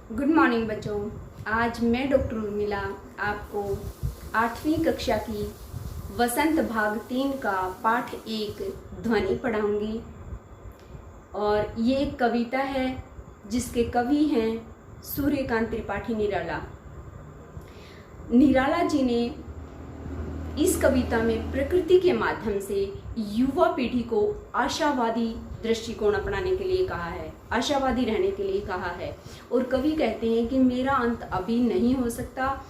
Good morning बच्चों। आज मैं डॉक्टर उर्मिला आपको 8वीं कक्षा की वसंत भाग 3 का पाठ 1 ध्वनि पढ़ाऊंगी। और ये एक कविता है जिसके कवि हैं सूर्यकांत त्रिपाठी निराला। निराला जी ने इस कविता में प्रकृति के माध्यम से युवा पीढ़ी को आशावादी दृष्टिकोण अपनाने के लिए कहा है, आशावादी रहने के लिए कहा है। और कवि कहते हैं कि मेरा अंत अभी नहीं हो सकता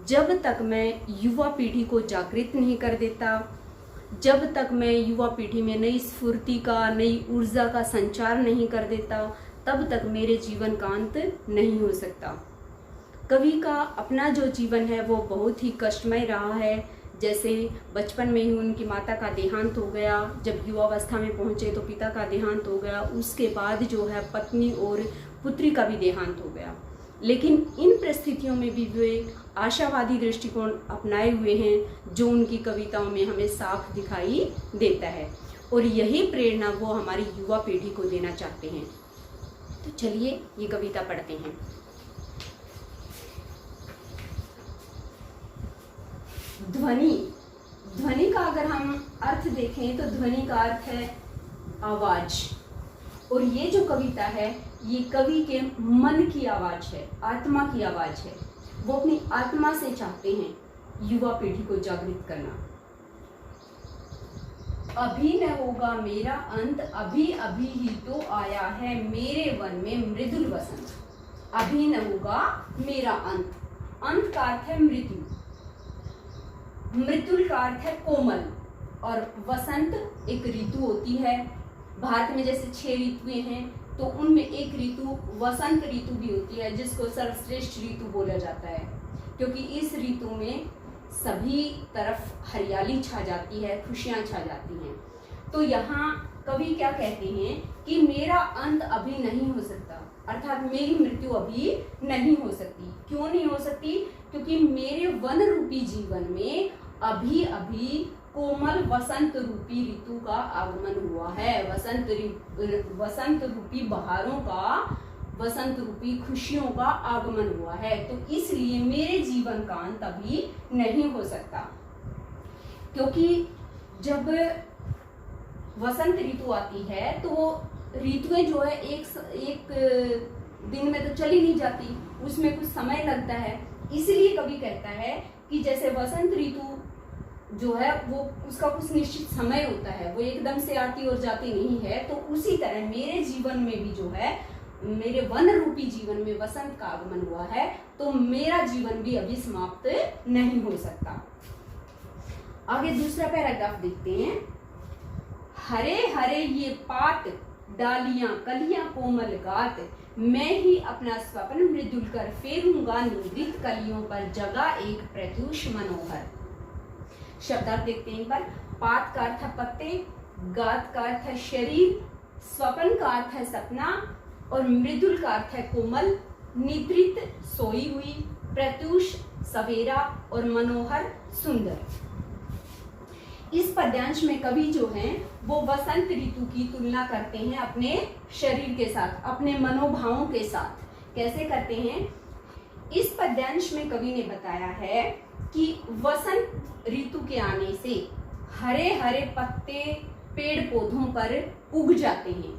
जब तक मैं युवा पीढ़ी को जागृत नहीं कर देता, जब तक मैं युवा पीढ़ी में नई स्फूर्ति का, नई ऊर्जा का संचार नहीं कर देता, तब तक मेरे जीवन का अंत नहीं हो सकता। कवि का अपना जो जीवन है वो बहुत ही कष्टमय रहा है। जैसे बचपन में ही उनकी माता का देहांत हो गया, जब युवावस्था में पहुंचे तो पिता का देहांत हो गया, उसके बाद जो है पत्नी और पुत्री का भी देहांत हो गया। लेकिन इन परिस्थितियों में भी वे आशावादी दृष्टिकोण अपनाए हुए हैं, जो उनकी कविताओं में हमें साफ दिखाई देता है। और यही प्रेरणा वो हमारी युवा पीढ़ी को देना चाहते हैं। तो चलिए ये कविता पढ़ते हैं। ध्वनि। ध्वनि का अगर हम अर्थ देखें तो ध्वनि का अर्थ है आवाज। और ये जो कविता है ये कवि के मन की आवाज है, आत्मा की आवाज है। वो अपनी आत्मा से चाहते हैं युवा पीढ़ी को जागृत करना। अभी न होगा मेरा अंत, अभी अभी ही तो आया है मेरे वन में मृदुल वसंत। अभी न होगा मेरा अंत। अंत का अर्थ है मृत्यु, मृदुल का अर्थ है कोमल, और वसंत एक ऋतु होती है। भारत में जैसे 6 ऋतुएं हैं तो उनमें एक ऋतु वसंत ऋतु भी होती है, जिसको सर्वश्रेष्ठ ऋतु बोला जाता है, क्योंकि इस ऋतु में सभी तरफ हरियाली छा जाती है, खुशियां छा जाती हैं। तो यहाँ कवि क्या कहते हैं कि मेरा अंत अभी नहीं हो सकता, अर्थात मेरी मृत्यु अभी नहीं हो सकती। क्यों नहीं हो सकती? क्योंकि मेरे वन रूपी जीवन में अभी अभी कोमल वसंत रूपी ऋतु का आगमन हुआ है। वसंत रूपी बहारों का, वसंत रूपी खुशियों का आगमन हुआ है। तो इसलिए मेरे जीवन का अंत अभी नहीं हो सकता, क्योंकि जब वसंत ऋतु आती है तो ऋतुएं जो है एक दिन में तो चली नहीं जाती, उसमें कुछ समय लगता है। इसलिए कवि कहता है कि जैसे वसंत ऋतु जो है वो उसका कुछ निश्चित समय होता है, वो एकदम से आती और जाती नहीं है। तो उसी तरह मेरे जीवन में भी जो है, मेरे वन रूपी जीवन में वसंत का आगमन हुआ है, तो मेरा जीवन भी अभी समाप्त नहीं हो सकता। आगे दूसरा पैराग्राफ देखते हैं। हरे हरे ये पात, डालियां कलियां कोमल गात, मैं ही अपना स्वप्न मृदुल कर फेरूंगा निवृत्त कलियों पर, जगा एक प्रत्युष मनोहर। शब्दार्थ देखते हैं एक बार। पात का अर्थ है पत्ते, गात का अर्थ है शरीर, स्वप्न का अर्थ है सपना, और मृदुल का अर्थ है कोमल, निवृत्त सोई हुई, प्रत्युष सवेरा, और मनोहर सुंदर। इस पद्यांश में कवि जो हैं वो वसंत ऋतु की तुलना करते हैं अपने शरीर के साथ, अपने मनोभावों के साथ। कैसे करते हैं? इस पद्यांश में कवि ने बताया है कि वसंत ऋतु के आने से हरे हरे पत्ते पेड़ पौधों पर उग जाते हैं,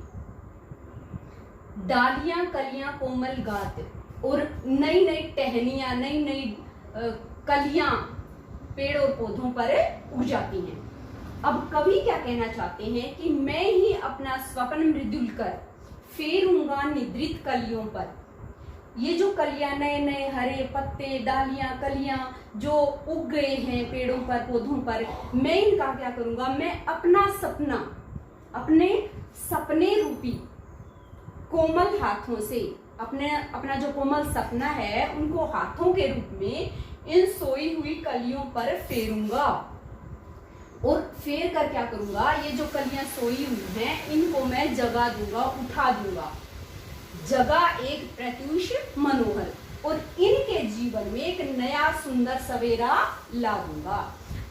डालियां कलियां कोमल गात, और नई नई टहनियां, नई नई कलियां पेड़ और पौधों पर उग जाती हैं। अब कवि क्या कहना चाहते हैं कि मैं ही अपना स्वप्न मृदुल कर फेरूंगा निद्रित कलियों पर। ये जो कलियां, नए नए हरे पत्ते, डालियां, कलियां जो उग गए हैं पेड़ों पर, पौधों पर, मैं इनका क्या करूंगा? मैं अपना सपना, अपने सपने रूपी कोमल हाथों से, अपना जो कोमल सपना है उनको हाथों के रूप में इन सोई हुई कलियों पर फेरूंगा। और फेर कर क्या करूंगा? ये जो कलियां सोई हुई हैं इनको मैं जगा दूंगा, उठा दूंगा, जगा एक प्रत्युष मनोहर, और इनके जीवन में एक नया सुंदर सवेरा ला दूंगा।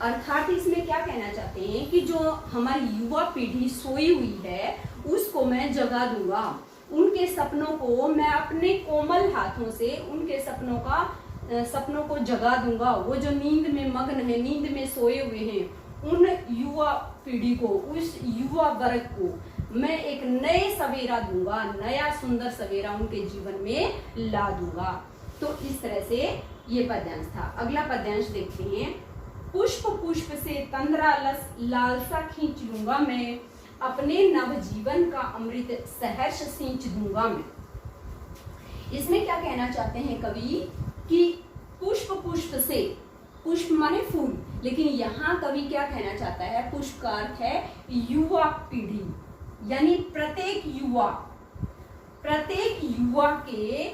अर्थात इसमें क्या कहना चाहते हैं कि जो हमारी युवा पीढ़ी सोई हुई है उसको मैं जगा दूंगा, उनके सपनों को मैं अपने कोमल हाथों से उनके सपनों को जगा दूंगा। वो जो नींद में मग्न है, नींद में सोए हुए हैं, उन युवा पीढ़ी को, उस युवा वर्ग को मैं एक नए सवेरा दूंगा, नया सुंदर सवेरा उनके जीवन में ला दूंगा। तो इस तरह से ये पद्यांश था। अगला पद्यांश देखते हैं। पुष्प पुष्प से तंद्रा लालसा खींच लूंगा मैं, अपने नवजीवन का अमृत सहर्ष सींच दूंगा मैं। इसमें क्या कहना चाहते हैं कवि कि पुष्प पुष्प से, पुष्प माने फूल, लेकिन यहाँ कवि क्या कहना चाहता है, पुष्प का अर्थ है युवा पीढ़ी, यानी प्रत्येक युवा के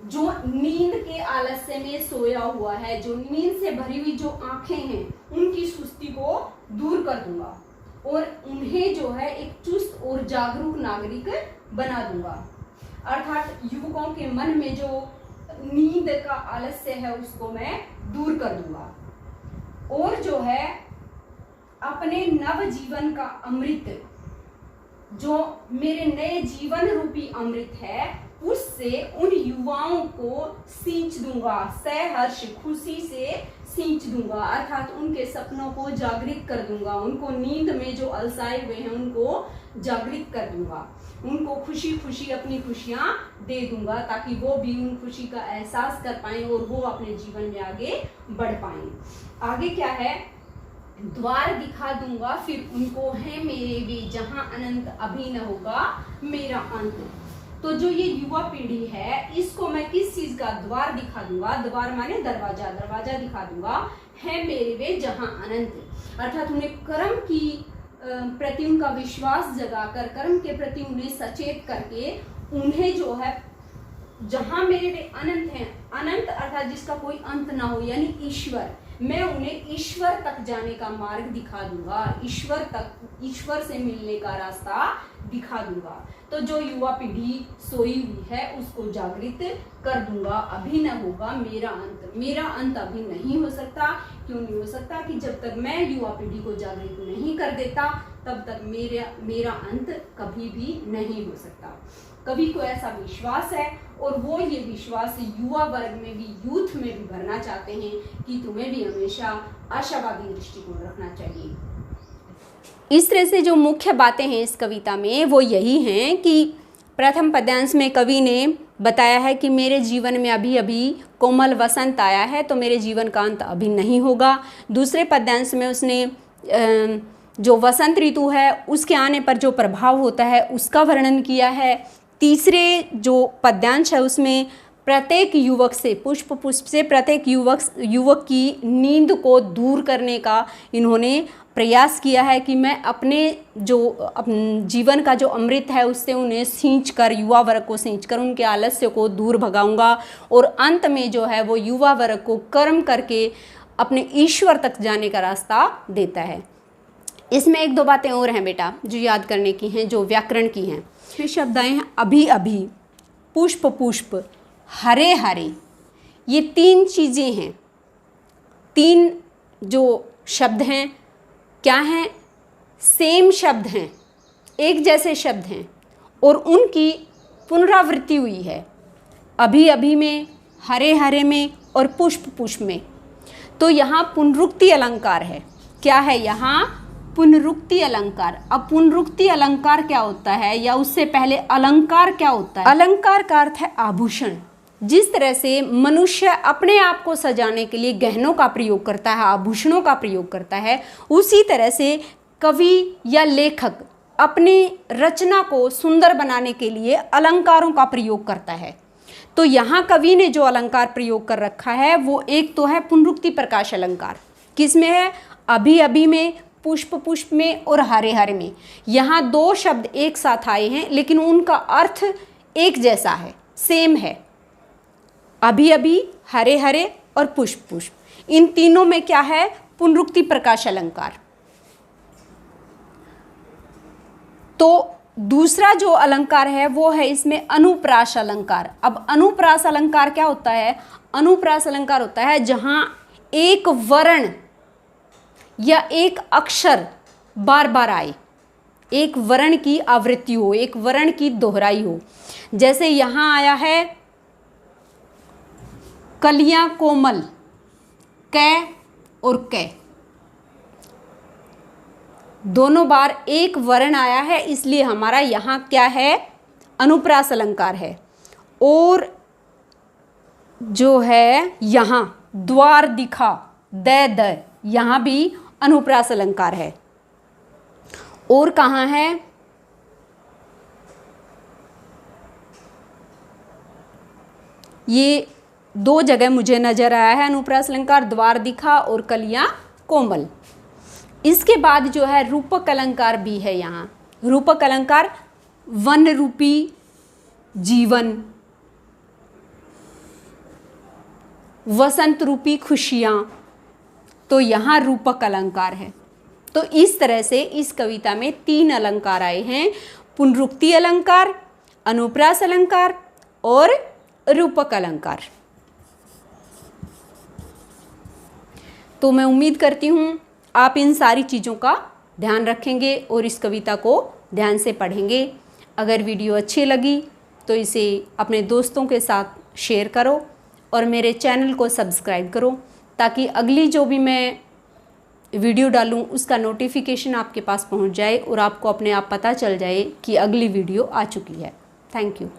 जो नींद के आलस्य में सोया हुआ है, जो नींद से भरी हुई जो आंखें हैं, उनकी सुस्ती को दूर कर दूंगा और उन्हें जो है एक चुस्त और जागरूक नागरिक बना दूंगा। अर्थात युवकों के मन में जो नींद का आलस्य है उसको मैं दूर कर दूंगा और जो है अपने नव जीवन का अमृत, जो मेरे नए जीवन रूपी अमृत है, उससे उन युवाओं को सींच दूंगा, सहर्ष खुशी से सींच दूंगा। अर्थात उनके सपनों को जागृत कर दूंगा, उनको नींद में जो अलसाए हुए हैं उनको जागृत कर दूंगा, उनको खुशी खुशी अपनी खुशियां दे दूंगा, ताकि वो भी उन खुशी का एहसास कर पाएं और वो अपने जीवन में आगे बढ़ पाएं। आगे क्या है, द्वार दिखा दूंगा फिर उनको, है मेरे वे जहां अनंत अभी न होगा मेरा अंत। तो जो ये युवा पीढ़ी है, इसको मैं किस चीज का द्वार दिखा दूंगा, द्वार माने दरवाजा, दरवाजा दिखा दूंगा, है मेरे वे जहां अनंत। अर्थात उन्हें कर्म की प्रति उनका विश्वास जगाकर, कर्म के प्रति उन्हें सचेत करके, उन्हें जो है जहां मेरे वे अनंत हैं, अनंत अर्थात जिसका कोई अंत ना हो, यानी ईश्वर, मैं उन्हें ईश्वर तक जाने का मार्ग दिखा दूंगा, ईश्वर तक, ईश्वर से मिलने का रास्ता दिखा दूंगा। तो जो युवा पीढ़ी सोई हुई है उसको जागृत कर दूंगा। अभी न होगा मेरा अंत, मेरा अंत अभी नहीं हो सकता। क्यों नहीं हो सकता? कि जब तक मैं युवा पीढ़ी को जागृत नहीं कर देता तब तक मेरा अंत कभी भी नहीं हो सकता। कवि को ऐसा विश्वास है और वो ये विश्वास युवा वर्ग में भी, यूथ में भी भरना चाहते हैं कि तुम्हें भी हमेशा आशावादी दृष्टिकोण रखना चाहिए। इस तरह से जो मुख्य बातें हैं इस कविता में वो यही हैं कि प्रथम पद्यांश में कवि ने बताया है कि मेरे जीवन में अभी अभी कोमल वसंत आया है, तो मेरे जीवन का अंत अभी नहीं होगा। दूसरे पद्यांश में उसने जो वसंत ऋतु है उसके आने पर जो प्रभाव होता है उसका वर्णन किया है। तीसरे जो पद्यांश है उसमें प्रत्येक युवक से, पुष्प पुष्प से प्रत्येक युवक की नींद को दूर करने का इन्होंने प्रयास किया है कि मैं अपने जीवन का जो अमृत है उससे उन्हें सींच कर, युवा वर्ग को सींच कर उनके आलस्य को दूर भगाऊंगा और अंत में जो है वो युवा वर्ग को कर्म करके अपने ईश्वर तक जाने का रास्ता देता है। इसमें एक दो बातें और हैं बेटा जो याद करने की हैं, जो व्याकरण की हैं। ये शब्द आए हैं अभी अभी, पुष्प पुष्प, हरे हरे, ये तीन चीज़ें हैं। तीन जो शब्द हैं क्या हैं? सेम शब्द हैं, एक जैसे शब्द हैं और उनकी पुनरावृत्ति हुई है, अभी अभी में, हरे हरे में और पुष्प पुष्प में। तो यहाँ पुनरुक्ति अलंकार है। क्या है यहाँ? पुनरुक्ति अलंकार। अब पुनरुक्ति अलंकार क्या होता है, या उससे पहले अलंकार क्या होता है? अलंकार का अर्थ है आभूषण। जिस तरह से मनुष्य अपने आप को सजाने के लिए गहनों का प्रयोग करता है, आभूषणों का प्रयोग करता है, उसी तरह से कवि या लेखक अपनी रचना को सुंदर बनाने के लिए अलंकारों का प्रयोग करता है। तो यहाँ कवि ने जो अलंकार प्रयोग कर रखा है वो एक तो है पुनरुक्ति प्रकाश अलंकार। किसमें है? अभी अभी में, पुष्प पुष्प में और हरे हरे में। यहाँ दो शब्द एक साथ आए हैं लेकिन उनका अर्थ एक जैसा है, सेम है। अभी अभी, हरे हरे और पुष्प पुष्प, इन तीनों में क्या है? पुनरुक्ति प्रकाश अलंकार। तो दूसरा जो अलंकार है वो है इसमें अनुप्रास अलंकार। अब अनुप्रास अलंकार क्या होता है? अनुप्रास अलंकार होता है जहां एक वर्ण या एक अक्षर बार बार आए, एक वर्ण की आवृत्ति हो, एक वर्ण की दोहराई हो। जैसे यहाँ आया है कलियां कोमल, कै और कै, दोनों बार एक वर्ण आया है, इसलिए हमारा यहाँ क्या है, अनुप्रास अलंकार है। और जो है यहाँ द्वार दिखा, द, यहाँ भी अनुप्रास अलंकार है। और कहाँ है, ये दो जगह मुझे नजर आया है अनुप्रास अलंकार, द्वार दिखा और कलियां कोमल। इसके बाद जो है रूपक अलंकार भी है यहाँ। रूपक अलंकार वन रूपी जीवन, वसंत रूपी खुशियाँ, तो यहाँ रूपक अलंकार है। तो इस तरह से इस कविता में 3 अलंकार आए हैं, पुनरुक्ति अलंकार, अनुप्रास अलंकार और रूपक अलंकार। तो मैं उम्मीद करती हूँ आप इन सारी चीज़ों का ध्यान रखेंगे और इस कविता को ध्यान से पढ़ेंगे। अगर वीडियो अच्छी लगी तो इसे अपने दोस्तों के साथ शेयर करो और मेरे चैनल को सब्सक्राइब करो, ताकि अगली जो भी मैं वीडियो डालूं उसका नोटिफिकेशन आपके पास पहुंच जाए और आपको अपने आप पता चल जाए कि अगली वीडियो आ चुकी है। Thank you.